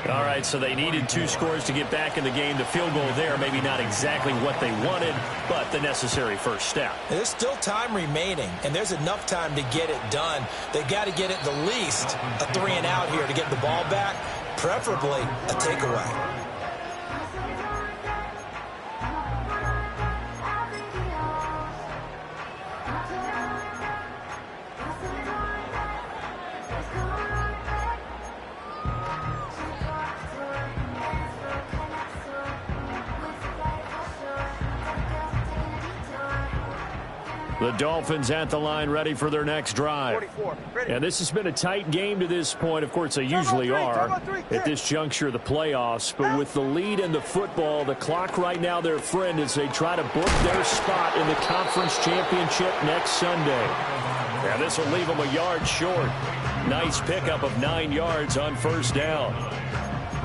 All right, so they needed 2 scores to get back in the game. The field goal there, maybe not exactly what they wanted, but the necessary first step. There's still time remaining, and there's enough time to get it done. They've got to get it the least a 3 and out here to get the ball back, preferably a takeaway. The Dolphins at the line, ready for their next drive. 44, ready. And this has been a tight game to this point. Of course, they usually are at this juncture of the playoffs. But with the lead in the football, the clock right now their friend as they try to book their spot in the conference championship next Sunday. And this will leave them a yard short. Nice pickup of 9 yards on first down.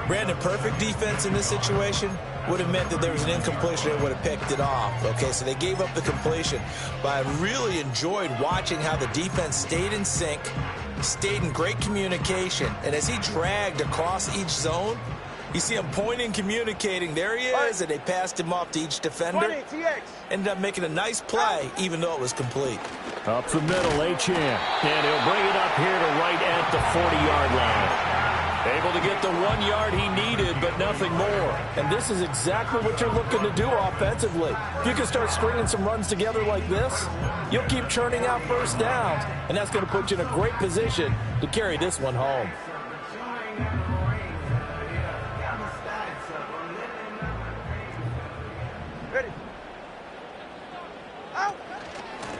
Brandon, perfect defense in this situation would have meant that there was an incompletion that would have picked it off. Okay, so they gave up the completion. But I really enjoyed watching how the defense stayed in sync, stayed in great communication. And as he dragged across each zone, you see him pointing, communicating. There he is, and they passed him off to each defender. 20, TX. Ended up making a nice play, even though it was complete. Up the middle, Achane. And he'll bring it up here to right at the 40-yard line. Able to get the 1 yard he needed, but nothing more. And this is exactly what you're looking to do offensively. If you can start stringing some runs together like this, you'll keep churning out first downs, and that's going to put you in a great position to carry this one home. Ready. Out.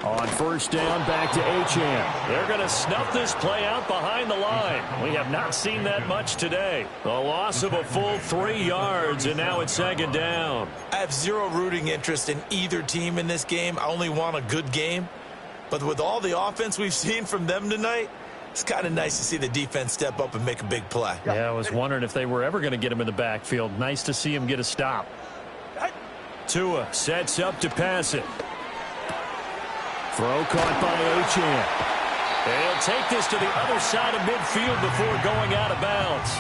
On first down, back to Achane. They're going to snuff this play out behind the line. We have not seen that much today. A loss of a full 3 yards, and now it's second down. I have zero rooting interest in either team in this game. I only want a good game. But with all the offense we've seen from them tonight, it's kind of nice to see the defense step up and make a big play. Yeah, I was wondering if they were ever going to get him in the backfield. Nice to see him get a stop. Tua sets up to pass it. Throw caught by Achane. They'll take this to the other side of midfield before going out of bounds.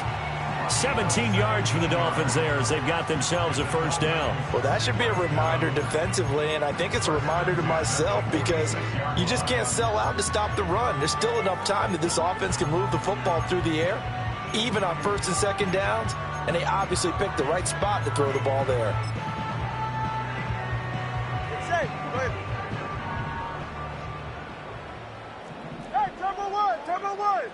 17 yards for the Dolphins there as they've got themselves a first down. Well, that should be a reminder defensively, and I think it's a reminder to myself because you just can't sell out to stop the run. There's still enough time that this offense can move the football through the air, even on first and second downs, and they obviously picked the right spot to throw the ball there. It's safe. Go ahead. Hey, turbo one, turbo one.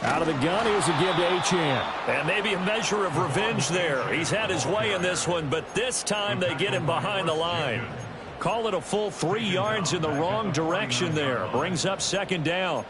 Out of the gun, here's a give to Achane. And maybe a measure of revenge there. He's had his way in this one, but this time they get him behind the line. Call it a full 3 yards in the wrong direction there. Brings up second down.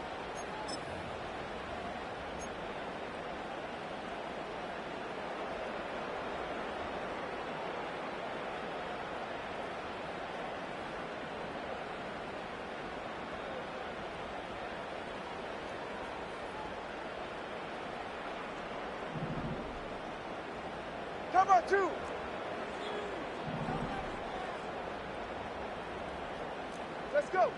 Cover 2. Let's go.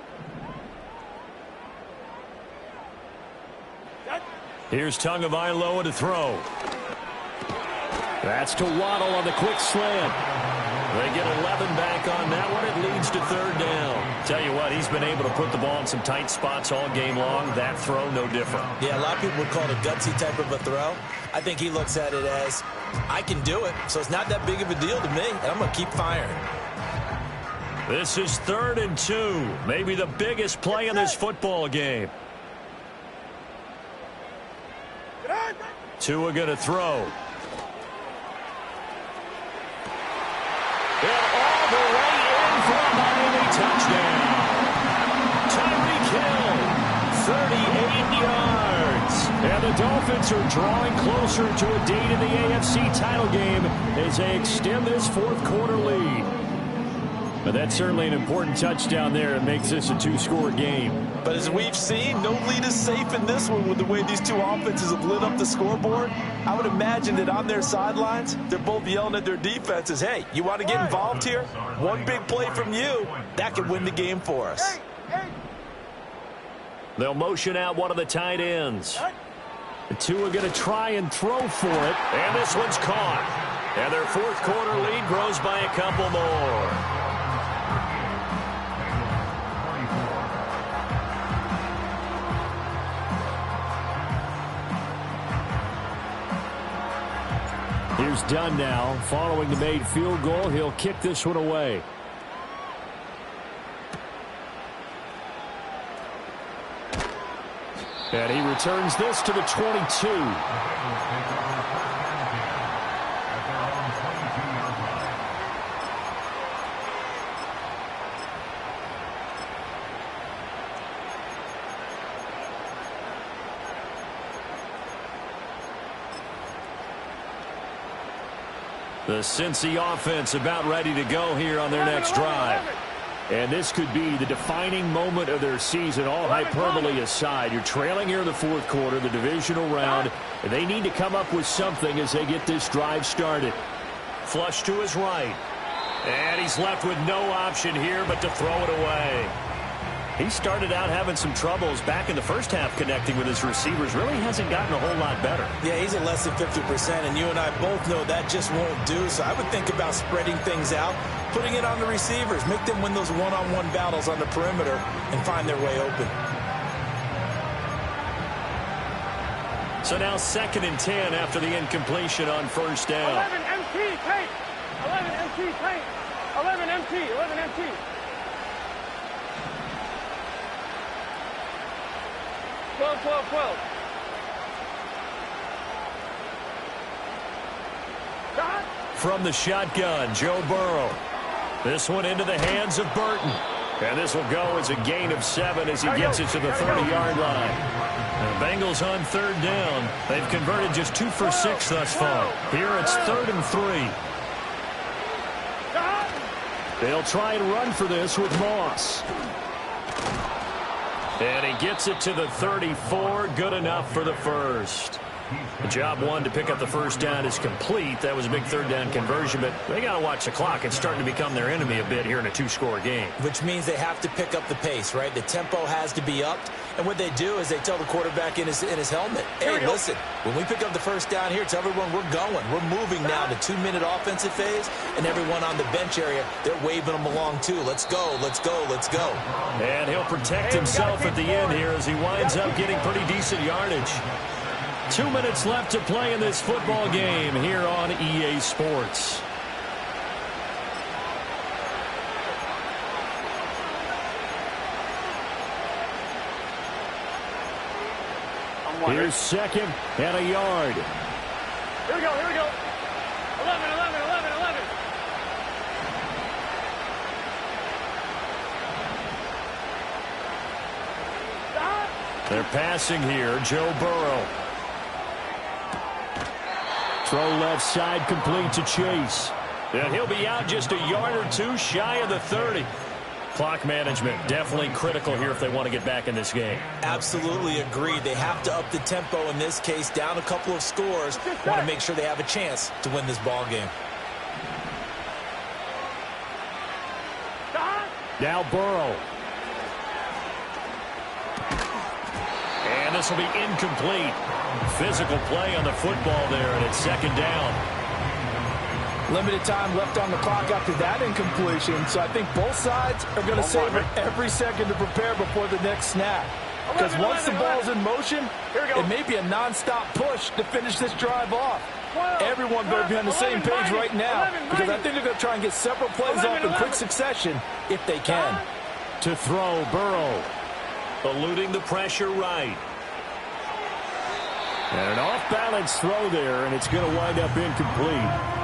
Here's Tagovailoa to throw. That's to Waddle on the quick slant. They get 11 back on that one. It leads to third down. Tell you what, he's been able to put the ball in some tight spots all game long. That throw, no different. Yeah, a lot of people would call it a gutsy type of a throw. I think he looks at it as, I can do it, so it's not that big of a deal to me, and I'm going to keep firing. This is 3rd and 2. Maybe the biggest play in this football game. Tua going to throw. And all the way in for a Miami touchdown. Tyreek Hill, 38 yards. And the Dolphins are drawing closer to a date in the AFC title game as they extend this 4th quarter lead. But that's certainly an important touchdown there. It makes this a 2-score game. But as we've seen, no lead is safe in this one with the way these two offenses have lit up the scoreboard. I would imagine that on their sidelines, they're both yelling at their defenses, hey, you want to get involved here? One big play from you, that could win the game for us. They'll motion out one of the tight ends. The two are going to try and throw for it. And this one's caught. And their 4th quarter lead grows by a couple more. Here's Dunn now. Following the made field goal, he'll kick this one away. And he returns this to the 22. The Cincy offense about ready to go here on their next drive. And this could be the defining moment of their season, all hyperbole aside. You're trailing here in the 4th quarter, the divisional round, and they need to come up with something as they get this drive started. Flush to his right. And he's left with no option here but to throw it away. He started out having some troubles back in the first half connecting with his receivers. Really hasn't gotten a whole lot better. Yeah, he's at less than 50%, and you and I both know that just won't do. So I would think about spreading things out, putting it on the receivers, make them win those one-on-one battles on the perimeter and find their way open. So now 2nd and 10 after the incompletion on first down. 11 MT, paint. 11 MT, paint. 11 MT, 11 MT. 12, 12, 12. From the shotgun, Joe Burrow. This one into the hands of Burton. And this will go as a gain of 7 as he gets it to the 30-yard line. The Bengals on 3rd down. They've converted just 2 for 6 thus far. Here it's 3rd and 3. They'll try and run for this with Moss. And he gets it to the 34. Good enough for the first. The job one to pick up the first down is complete. That was a big 3rd down conversion, but they got to watch the clock. It's starting to become their enemy a bit here in a 2-score game. Which means they have to pick up the pace, right? The tempo has to be upped. And what they do is they tell the quarterback in his helmet, hey, listen, when we pick up the first down here, tell everyone we're going. We're moving now to 2-minute offensive phase, and everyone on the bench area, they're waving them along too. Let's go, let's go, let's go. And he'll protect himself at the end here as he winds up getting pretty decent yardage. 2 minutes left to play in this football game here on EA Sports. Here's second and a yard. Here we go, here we go. 11, 11, 11, 11. They're passing here. Joe Burrow. Throw left side, complete to Chase. And he'll be out just a yard or two shy of the 30. Clock management definitely critical here if they want to get back in this game. Absolutely agreed. They have to up the tempo in this case, down a couple of scores. Want to make sure they have a chance to win this ball game. Now Burrow. And this will be incomplete. Physical play on the football there, and it's second down. Limited time left on the clock after that incompletion, so I think both sides are going to savor every second to prepare before the next snap. Because once the ball's in motion, it may be a non-stop push to finish this drive off. Everyone better be on the same page right now, because I think they're going to try and get several plays off in quick succession if they can. To throw, Burrow. Eluding the pressure right. And an off-balance throw there, and it's going to wind up incomplete.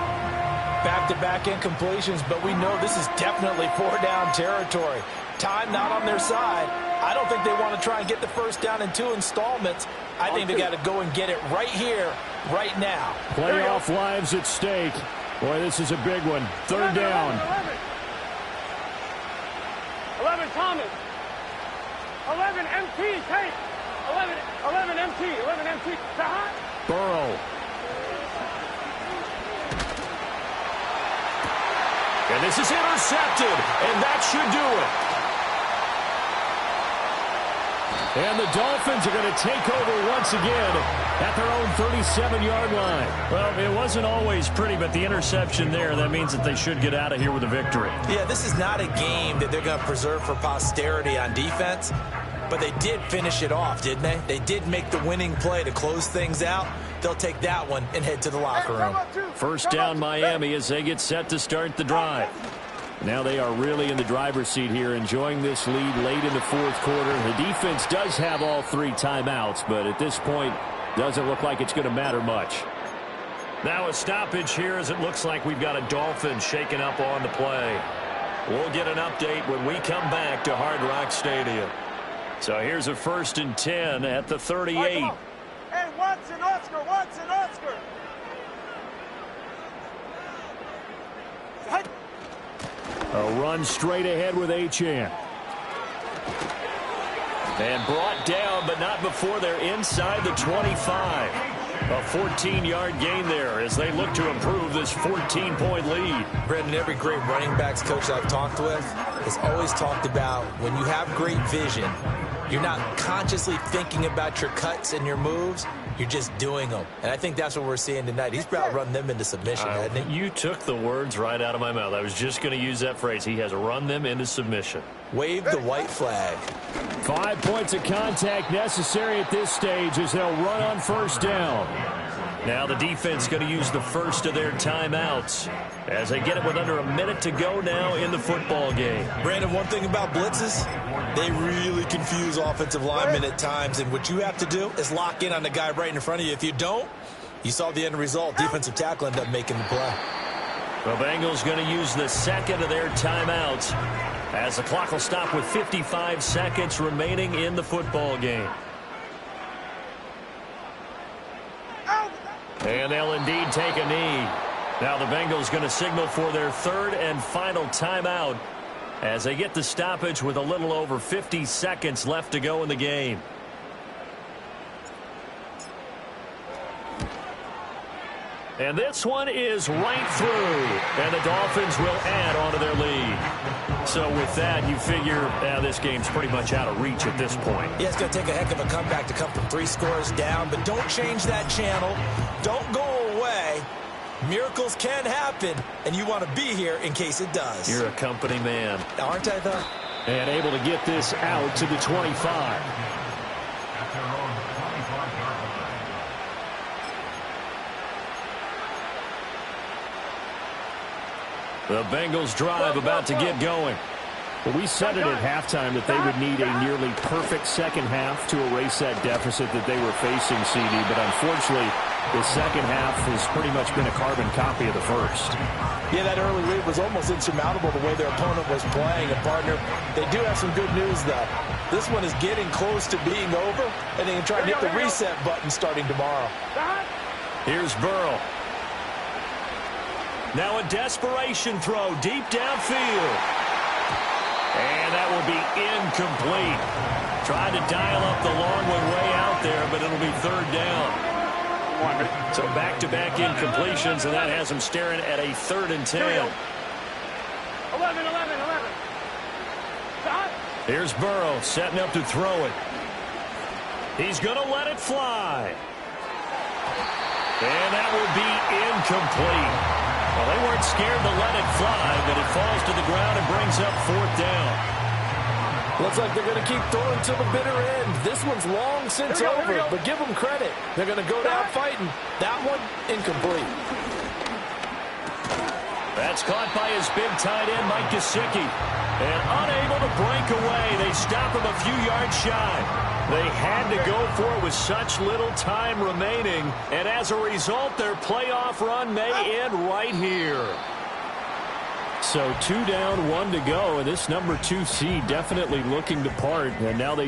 Back-to-back incompletions, but we know this is definitely four-down territory. Time not on their side. I don't think they want to try and get the first down in 2 installments. I think they got to go and get it right here, right now. Playoff lives at stake. Boy, this is a big one. Third down. 11 Thomas. 11 MT, Tate. 11 MT, 11 MT. Burrow. And this is intercepted, and that should do it. And the Dolphins are going to take over once again at their own 37-yard line. Well, it wasn't always pretty, but the interception there, that means that they should get out of here with a victory. Yeah, this is not a game that they're going to preserve for posterity on defense, but they did finish it off, didn't they? They did make the winning play to close things out. They'll take that one and head to the locker room. First down, Miami, as they get set to start the drive. Now they are really in the driver's seat here, enjoying this lead late in the fourth quarter. The defense does have all 3 timeouts, but at this point, doesn't look like it's going to matter much. Now a stoppage here as it looks like we've got a Dolphin shaken up on the play. We'll get an update when we come back to Hard Rock Stadium. So here's a 1st and 10 at the 38. Hey, Watson, Oscar, Watson, Oscar. A run straight ahead with Achane. And brought down, but not before they're inside the 25. A 14-yard gain there as they look to improve this 14-point lead. Brendan, every great running backs coach I've talked with has always talked about when you have great vision, you're not consciously thinking about your cuts and your moves. You're just doing them. And I think that's what we're seeing tonight. He's about run them into submission, hasn't he? You took the words right out of my mouth. I was just going to use that phrase. He has run them into submission. Wave the white flag. 5 points of contact necessary at this stage as they'll run on first down. Now the defense going to use the first of their timeouts as they get it with under a minute to go now in the football game. Brandon, one thing about blitzes, they really confuse offensive linemen at times, and what you have to do is lock in on the guy right in front of you. If you don't, you saw the end result. Defensive tackle ended up making the play. The Bengals going to use the second of their timeouts as the clock will stop with 55 seconds remaining in the football game. And they'll indeed take a knee. Now the Bengals going to signal for their 3rd and final timeout as they get the stoppage with a little over 50 seconds left to go in the game. And this one is right through. And the Dolphins will add on to their lead. So with that, you figure this game's pretty much out of reach at this point. Yeah, it's going to take a heck of a comeback to come from 3 scores down. But don't change that channel. Don't go away. Miracles can happen, and you want to be here in case it does. You're a company man. Aren't I, though? And able to get this out to the 25. The Bengals drive about to get going. Well, we said it at halftime that they would need a nearly perfect second half to erase that deficit that they were facing, CD. But unfortunately, the second half has pretty much been a carbon copy of the first. Yeah, that early lead was almost insurmountable the way their opponent was playing. And, partner, they do have some good news, though. This one is getting close to being over, and they can try to hit the reset button starting tomorrow. Here's Burrow. Now a desperation throw deep downfield. And that will be incomplete. Tried to dial up the long one way out there, but it'll be third down. So back-to-back incompletions, and that has him staring at a 3rd and 10. 11. Stop. Here's Burrow setting up to throw it. He's going to let it fly. And that will be incomplete. Well, they weren't scared to let it fly, but it falls to the ground and brings up 4th down. Looks like they're going to keep throwing to the bitter end. This one's long since over, but give them credit. They're going to go down fighting. That one, incomplete. That's caught by his big tight end, Mike Gesicki. And unable to break away. They stop him a few yards shy. They had to go for it with such little time remaining. And as a result, their playoff run may end right here. So 2 down, 1 to go. And this number 2 seed definitely looking to part. And now they